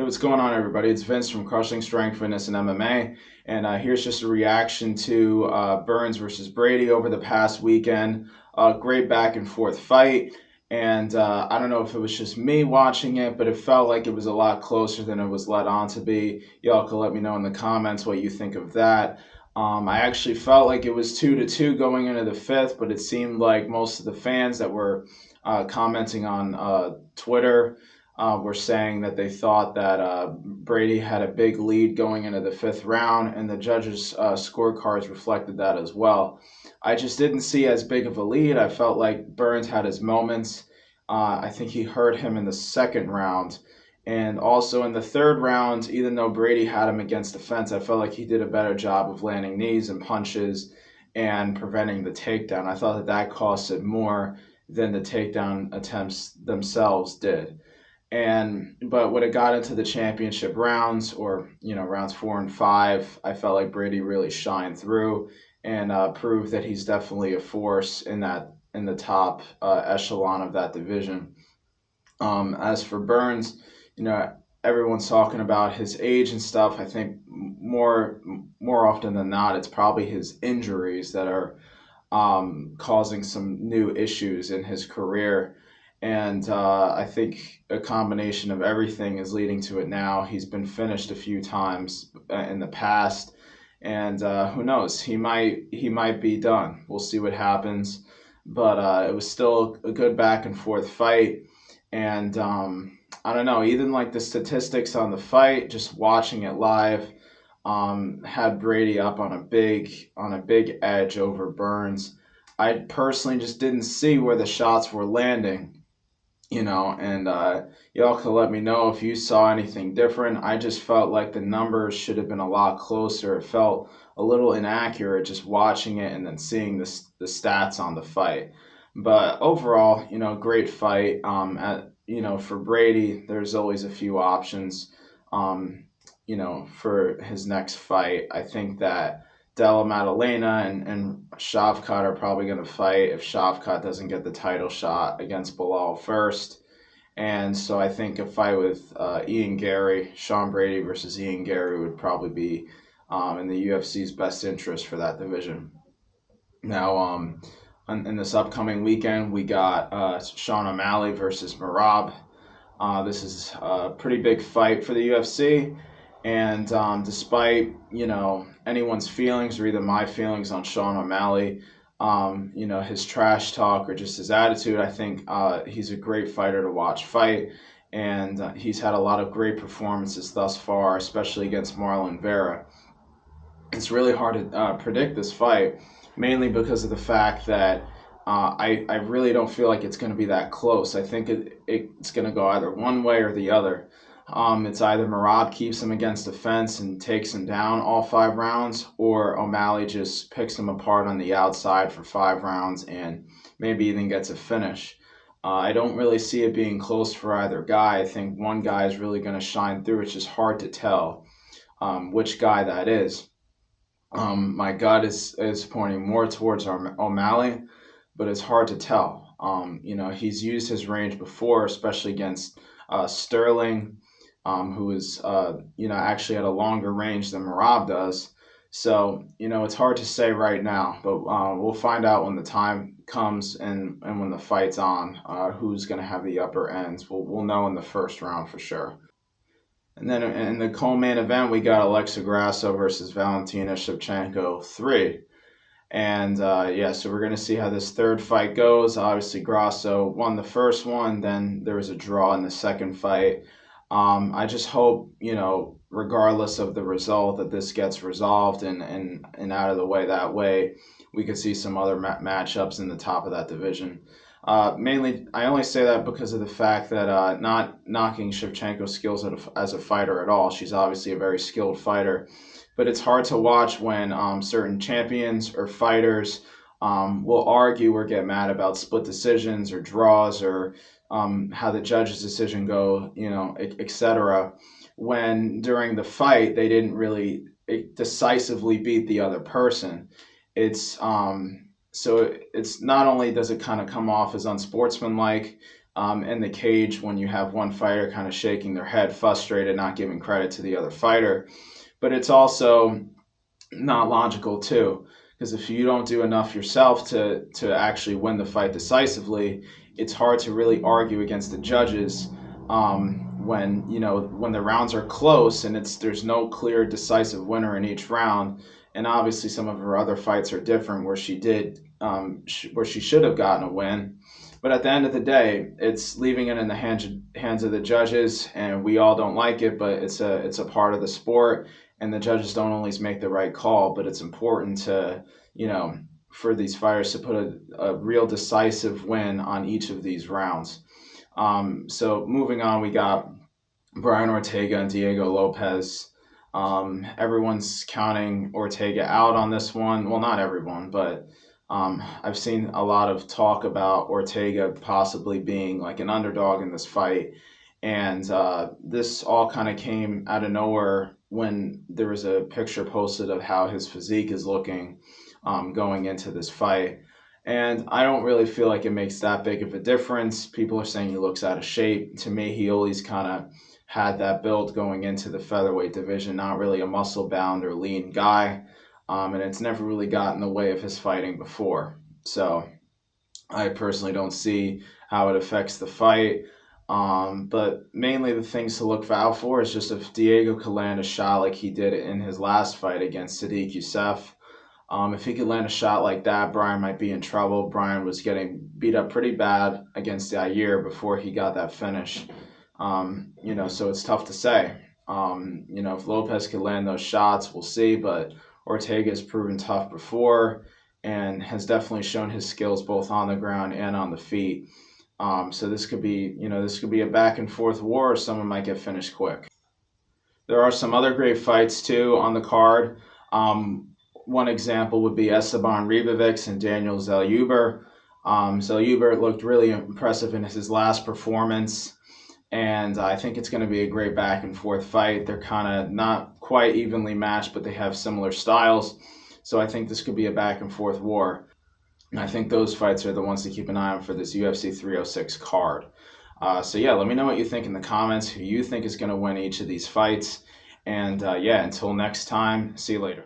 Hey, what's going on, everybody? It's Vince from Crushing Strength, Fitness, and MMA. And here's just a reaction to Burns versus Brady over the past weekend. Great back and forth fight. And I don't know if it was just me watching it, but it felt like it was a lot closer than it was led on to be. Y'all can let me know in the comments what you think of that. I actually felt like it was 2-2 going into the fifth, but it seemed like most of the fans that were commenting on Twitter were saying that they thought that Brady had a big lead going into the fifth round, and the judges' scorecards reflected that as well. I just didn't see as big of a lead. I felt like Burns had his moments. I think he hurt him in the second round. And also in the third round, even though Brady had him against the fence, I felt like he did a better job of landing knees and punches and preventing the takedown. I thought that that costed more than the takedown attempts themselves did. But when it got into the championship rounds, or rounds 4 and 5, I felt like Brady really shined through and proved that he's definitely a force in the top echelon of that division. As for Burns, you know everyone's talking about his age and stuff. I think more often than not, it's probably his injuries that are causing some new issues in his career. And I think a combination of everything is leading to it now. He's been finished a few times in the past, and who knows? He might be done. We'll see what happens. But it was still a good back and forth fight, and I don't know. Even like the statistics on the fight, just watching it live, had Brady up on a big edge over Burns. I personally just didn't see where the shots were landing, and y'all could let me know if you saw anything different. I just felt like the numbers should have been a lot closer. It felt a little inaccurate just watching it and then seeing the stats on the fight. But overall, great fight. For Brady, there's always a few options. For his next fight, I think that Della Maddalena and Shavkat are probably going to fight if Shavkat doesn't get the title shot against Bilal first. And so I think a fight with Ian Gary, Sean Brady versus Ian Gary would probably be in the UFC's best interest for that division. Now, in this upcoming weekend, we got Sean O'Malley versus Marab. This is a pretty big fight for the UFC. And despite anyone's feelings or either my feelings on Sean O'Malley, his trash talk or just his attitude, I think he's a great fighter to watch fight, and he's had a lot of great performances thus far, especially against Marlon Vera. It's really hard to predict this fight, mainly because of the fact that I really don't feel like it's going to be that close. I think it's going to go either one way or the other. It's either Marab keeps him against the fence and takes him down all 5 rounds, or O'Malley just picks him apart on the outside for 5 rounds and maybe even gets a finish. I don't really see it being close for either guy. I think one guy is really going to shine through. It's just hard to tell which guy that is. My gut is pointing more towards O'Malley, but it's hard to tell. He's used his range before, especially against Sterling, who is actually at a longer range than Marab does. So it's hard to say right now, but we'll find out when the time comes and when the fight's on, who's going to have the upper ends. We'll know in the first round for sure. And then in the co-main event, we got Alexa Grasso versus Valentina Shevchenko 3. And yeah, so we're going to see how this third fight goes. Obviously, Grasso won the first one, then there was a draw in the second fight. I just hope, regardless of the result, that this gets resolved and out of the way. That way, we could see some other matchups in the top of that division. Mainly, I only say that because of the fact that not knocking Shevchenko's skills as a fighter at all. She's obviously a very skilled fighter, but it's hard to watch when certain champions or fighters will argue or get mad about split decisions or draws or how the judge's decision go, etc. When during the fight they didn't really decisively beat the other person. It's so it's not only does it kind of come off as unsportsmanlike, in the cage when you have one fighter kind of shaking their head, frustrated, not giving credit to the other fighter. But it's also not logical too, because if you don't do enough yourself to actually win the fight decisively, it's hard to really argue against the judges when when the rounds are close and there's no clear decisive winner in each round. And obviously, some of her other fights are different where she did where she should have gotten a win. But at the end of the day, it's leaving it in the hands of the judges, and we all don't like it, but it's a part of the sport, and the judges don't always make the right call. But it's important to you know for these fighters to put a real decisive win on each of these rounds. So moving on, we got Brian Ortega and Diego Lopez. Everyone's counting Ortega out on this one. Well, not everyone, but I've seen a lot of talk about Ortega possibly being like an underdog in this fight. And this all kind of came out of nowhere when there was a picture posted of how his physique is looking going into this fight. And I don't really feel like it makes that big of a difference. People are saying he looks out of shape. To me, he always kind of had that build going into the featherweight division, not really a muscle bound or lean guy. And it's never really got in the way of his fighting before. So I personally don't see how it affects the fight. But mainly the things to look out for is just if Diego could land a shot like he did in his last fight against Sadiq Youssef. If he could land a shot like that, Brian might be in trouble. Brian was getting beat up pretty bad against Yair before he got that finish. So it's tough to say. If Lopez could land those shots, we'll see. But Ortega has proven tough before and has definitely shown his skills both on the ground and on the feet. So this could be a back and forth war, or someone might get finished quick. There are some other great fights too on the card. One example would be Esteban Ribovics and Daniel Zellhuber. Zellhuber looked really impressive in his last performance, and I think it's going to be a great back and forth fight. They're kind of not quite evenly matched, but they have similar styles. So I think this could be a back and forth war. And I think those fights are the ones to keep an eye on for this UFC 306 card. So yeah, let me know what you think in the comments, who you think is going to win each of these fights. And yeah, until next time, see you later.